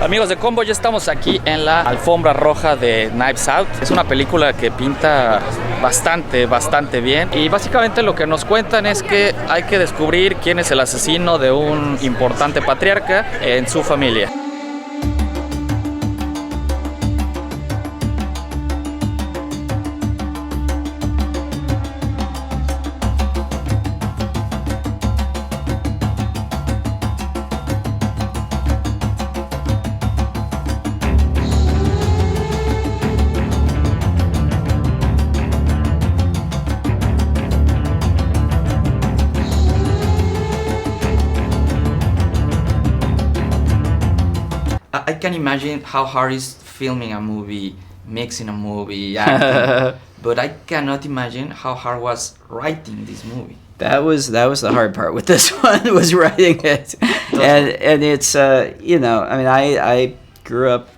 Amigos de Combo, ya estamos aquí en la alfombra roja de Knives Out. Es una película que pinta bastante bien. Y básicamente lo que nos cuentan es que hay que descubrir quién es el asesino de un importante patriarca en su familia. I can imagine how hard is filming a movie, mixing a movie, acting, but I cannot imagine how hard was writing this movie. That was the hard part with this one, was writing it. And it's I grew up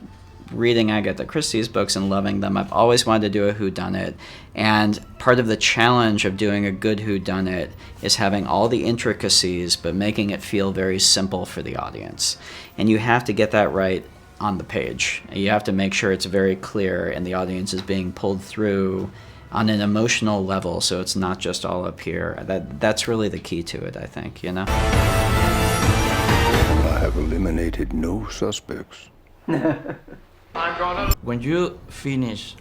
reading Agatha Christie's books and loving them. I've always wanted to do a whodunit, and part of the challenge of doing a good whodunit is having all the intricacies but making it feel very simple for the audience. And you have to get that right on the page. You have to make sure it's very clear and the audience is being pulled through on an emotional level, so it's not just all up here. That's really the key to it, I think, you know? I have eliminated no suspects. When you finish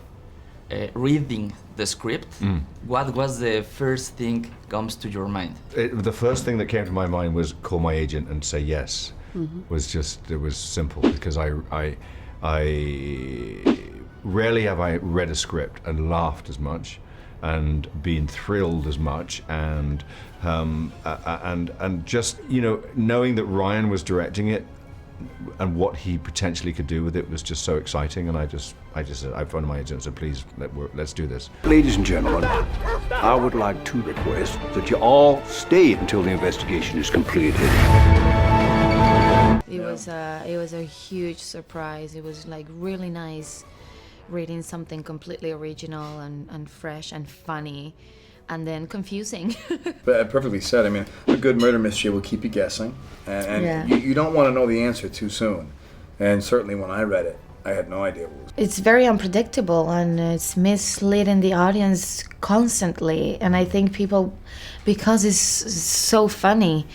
reading the script, what was the first thing comes to your mind? The first thing that came to my mind was call my agent and say yes. It was simple, because I rarely have I read a script and laughed as much and been thrilled as much, and just, you know, knowing that Ryan was directing it and what he potentially could do with it was just so exciting. And I phoned my agent and said, please, let's do this. Ladies and gentlemen, I would like to request that you all stay until the investigation is completed. It was a huge surprise. It was like really nice reading something completely original and fresh and funny, and then confusing. But perfectly said. I mean, a good murder mystery will keep you guessing, and yeah. you don't want to know the answer too soon. And certainly when I read it, I had no idea what it was. It's very unpredictable, and it's misleading the audience constantly. And I think people, because it's so funny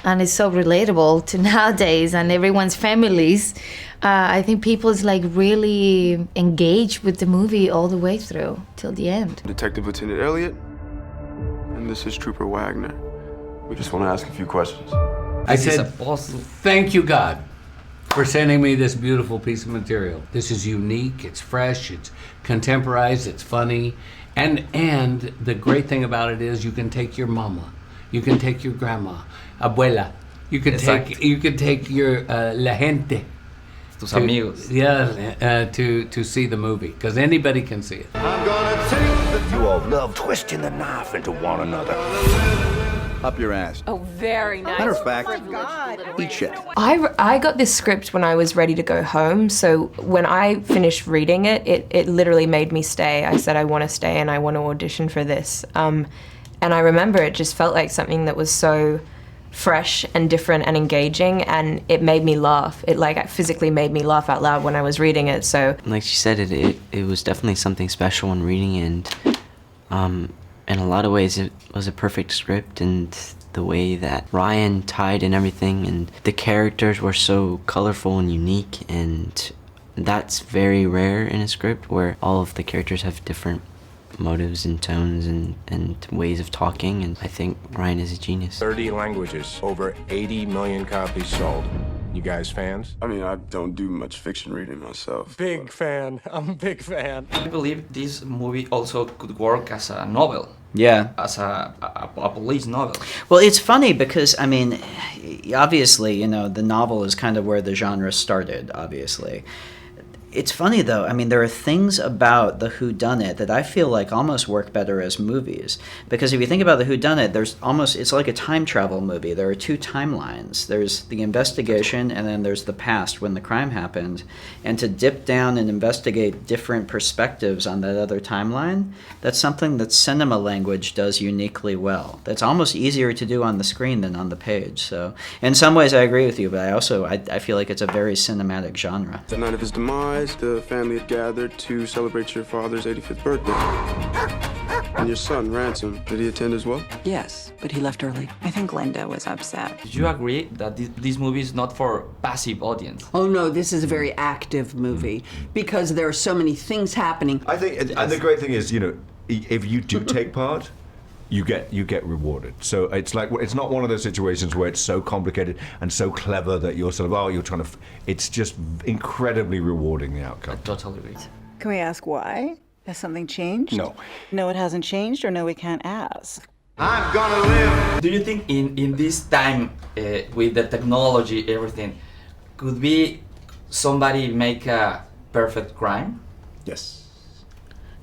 and it's so relatable to nowadays and everyone's families, I think people is like really engaged with the movie all the way through till the end. Detective Lieutenant Elliott, and this is Trooper Wagner. We just want to ask a few questions. I said, thank you, God, for sending me this beautiful piece of material. This is unique, it's fresh, it's contemporized, it's funny, and the great thing about it is you can take your mama, you can take your grandma, abuela, you can take your la gente, tus amigos. Yeah, to see the movie, because anybody can see it. I'm gonna take you all love twisting the knife into one another. Up your ass. Oh, very nice. Matter of fact, oh my God. eat shit. I got this script when I was ready to go home, so when I finished reading it, it literally made me stay. I said I want to stay and I want to audition for this. And I remember it just felt like something that was so fresh and different and engaging, and it made me laugh. It physically made me laugh out loud when I was reading it. So, like she said, it was definitely something special when reading it, and in a lot of ways it was a perfect script, and the way that Ryan tied and everything, and the characters were so colorful and unique, and that's very rare in a script where all of the characters have different motives and tones and ways of talking, and I think Ryan is a genius. 30 languages, over 80 million copies sold. You guys fans? I mean, I don't do much fiction reading myself. Big fan. I'm a big fan. I believe this movie also could work as a novel. Yeah. As a police novel. Well, it's funny because, I mean, obviously, you know, the novel is kind of where the genre started, obviously. It's funny though. I mean, there are things about the whodunit that I feel like almost work better as movies. Because if you think about the whodunit, it's like a time travel movie. There are two timelines. There's the investigation, and then there's the past when the crime happened. And to dip down and investigate different perspectives on that other timeline, that's something that cinema language does uniquely well. That's almost easier to do on the screen than on the page. So in some ways I agree with you, but I feel like it's a very cinematic genre. The night of his demise, the family had gathered to celebrate your father's 85th birthday. And your son, Ransom, did he attend as well? Yes, but he left early. I think Linda was upset. Did you agree that this movie is not for passive audience? Oh no, this is a very active movie because there are so many things happening. I think, and the great thing is, if you do take part, you get rewarded. So it's not one of those situations where it's so complicated and so clever that you're sort of, you're trying to. It's just incredibly rewarding, the outcome. I totally agree. Can we ask why? Has something changed? No. No, it hasn't changed, or no, we can't ask. I'm gonna live. Do you think in this time with the technology, everything, could be somebody make a perfect crime? Yes.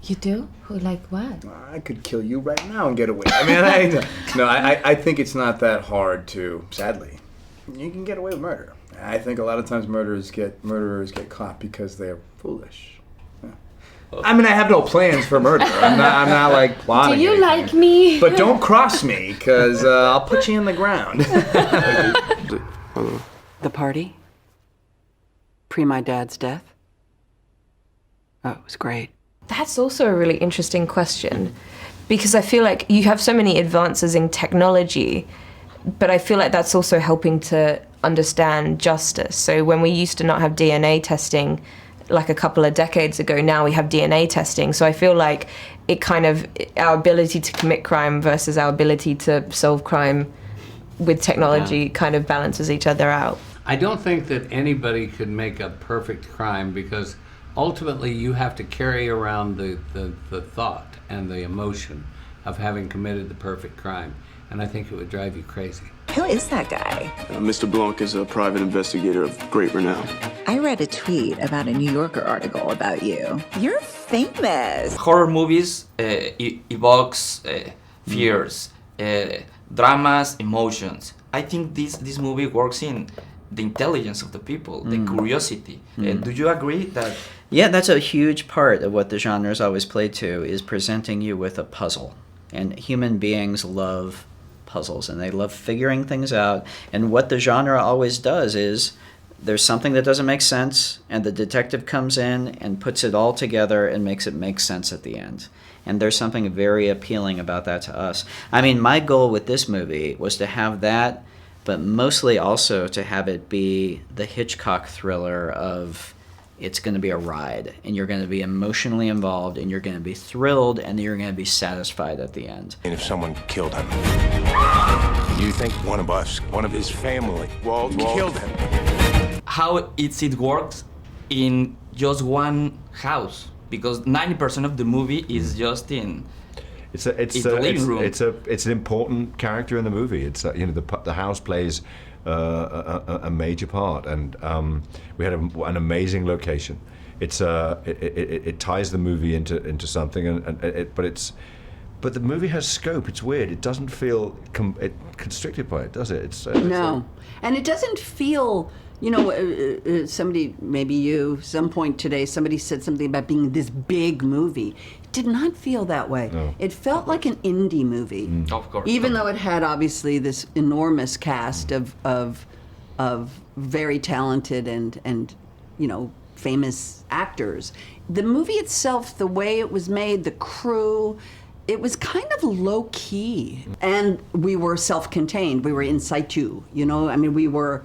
You do? Who, like what? I could kill you right now and get away. I mean, I think it's not that hard to, sadly, you can get away with murder. I think a lot of times murderers get caught because they're foolish. I mean, I have no plans for murder. I'm not like plotting. Do you anything. like me? But don't cross me, because I'll put you in the ground. The party? Pre my dad's death? Oh, it was great. That's also a really interesting question because I feel like you have so many advances in technology, but I feel like that's also helping to understand justice. So when we used to not have DNA testing like a couple of decades ago, now we have DNA testing. So I feel like it kind of, our ability to commit crime versus our ability to solve crime with technology kind of balances each other out. I don't think that anybody could make a perfect crime because ultimately you have to carry around the thought and the emotion of having committed the perfect crime. And I think it would drive you crazy. Who is that guy? Mr. Blanc is a private investigator of great renown. I read a tweet about a New Yorker article about you. You're famous. Horror movies evokes fears, dramas, emotions. I think this movie works in the intelligence of the people, the curiosity. Do you agree that? Yeah, that's a huge part of what the genre is always played to, is presenting you with a puzzle. And human beings love puzzles, and they love figuring things out. And what the genre always does is there's something that doesn't make sense, and the detective comes in and puts it all together and makes it make sense at the end. And there's something very appealing about that to us. I mean, my goal with this movie was to have that, but mostly also to have it be the Hitchcock thriller of it's going to be a ride, and you're going to be emotionally involved, and you're going to be thrilled, and you're going to be satisfied at the end. And if someone killed him, you think one of us, one of his family, killed him? How it works in just one house, because 90% of the movie is just in the living room. It's an important character in the movie. It's the house plays a major part, and we had an amazing location. It ties the movie into something, but the movie has scope. It's weird. It doesn't feel constricted by it, does it? No, and it doesn't feel. Somebody, maybe you, some point today, somebody said something about being this big movie. It did not feel that way. No. It felt like an indie movie. Of course. Even though it had obviously this enormous cast of very talented and famous actors. The movie itself, the way it was made, the crew, it was kind of low key. And we were self-contained. We were in situ. I mean, we were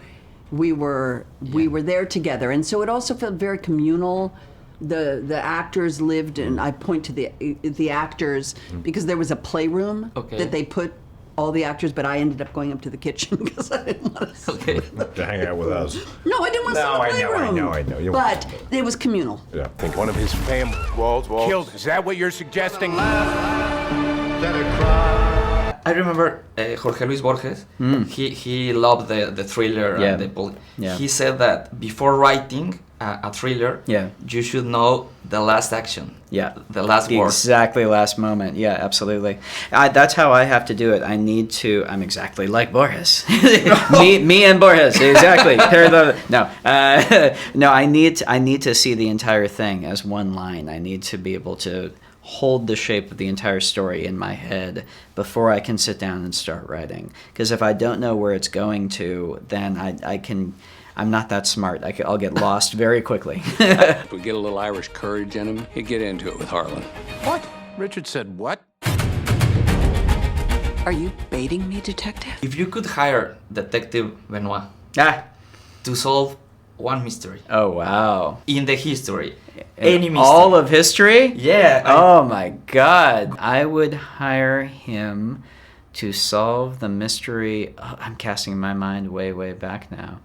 there together, and so it also felt very communal. The actors lived, and I point to the actors because there was a playroom that they put all the actors, but I ended up going up to the kitchen because I didn't want to hang out with us. No, I didn't want to sit in the playroom. I know. But it was communal. Yeah. I think one of his family killed him. Is that what you're suggesting? I I remember Jorge Luis Borges. He loved the thriller and the He said that before writing a thriller, you should know the last action. Yeah, the last word. Exactly, last moment. Yeah, absolutely. That's how I have to do it. I need to. I'm exactly like Borges. me and Borges. Exactly. No. I need to see the entire thing as one line. I need to be able to hold the shape of the entire story in my head before I can sit down and start writing. Because if I don't know where it's going to, then I'm not that smart. I'll get lost very quickly. If we get a little Irish courage in him, he'd get into it with Harlan. What? Richard said what? Are you baiting me, detective? If you could hire Detective Benoit to solve one mystery. Oh, wow. In the history. Any mystery. All of history? Yeah. Oh, my God. I would hire him to solve the mystery. Oh, I'm casting my mind way back now.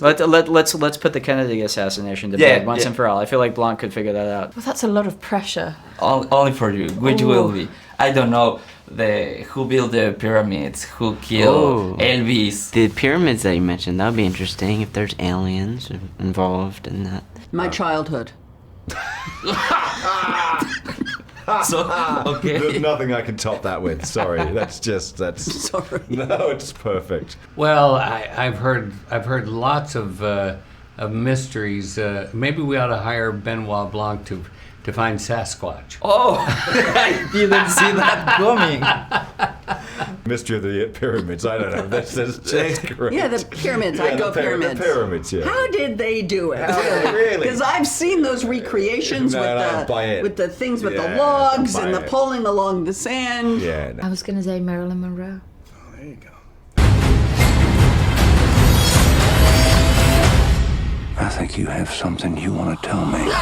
Let's put the Kennedy assassination to bed once and for all. I feel like Blanc could figure that out. Well, that's a lot of pressure. Only for you. Which will be? I don't know. Who built the pyramids? Who killed Elvis? The pyramids that you mentioned, that would be interesting if there's aliens involved in that. My childhood. Okay. There's nothing I can top that with. Sorry, that's. Sorry. No, it's perfect. Well, I've heard lots of mysteries. Maybe we ought to hire Benoit Blanc to find Sasquatch. Oh, I didn't see that coming. Mystery of the Pyramids. I don't know. That's great. Yeah, the pyramids. I go pyramids. The pyramids. Yeah. How did they do it? Really? Because I've seen those recreations with the things with the logs and the pulling along the sand. Yeah. No. I was gonna say Marilyn Monroe. Oh, there you go. I think you have something you want to tell me.